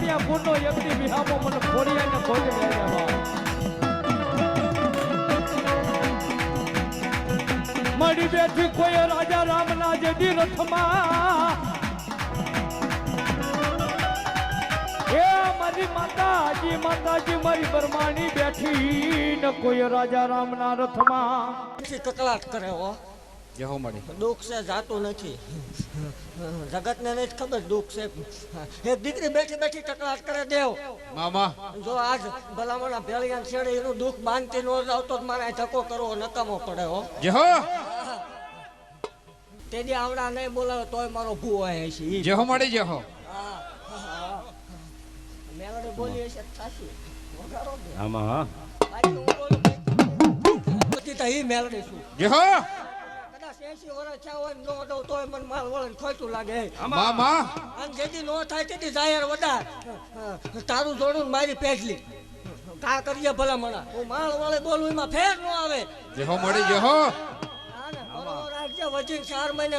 ફાળિયા પૂરનો એકની વિહામો મને ફોડિયાને ભોજ લેવા મળી બેઠી કોઈ રાજા રામના જેડી રથમાં એ મારી માતાજી મારી બરમાણી બેઠી ને કોઈ રાજા રામના રથમાં કકલાટ કરે હો જેહો મળી દુઃખ છે જાતું નથી જગતને નથી ખબર દુઃખ છે એક દીકરી બેઠી બેઠી કકલાટ કરે દેવ મામા જો આજ ભલામણા ભેળિયા છેડે એનું દુઃખ બાંધતી નો આવતો મારે ધક્કો કરવો નકામો પડે હો જેહો તેદી આવડા નહીં બોલાવે તોય મારો ભૂ આવે છે જેહો મળી જેહો મેલડી બોલી હશે સાચી વગાડો દે આમાં હા બાકી હું બોલું બધી તો ઈ મેલડી છું જેહો 80 વર્ષ થયા હોય નો દઉં તોય મને માલ વળન ખોટું લાગે મામા અને જેથી નો થાય તેથી જાહેર વધાર તારું જોડું મારી પેટલી કા કરીએ ભલા મણા હું માલ વળે બોલું એમાં ફેર નો આવે જેહો મળી જેહો રાખજે વજીન 4 મહિને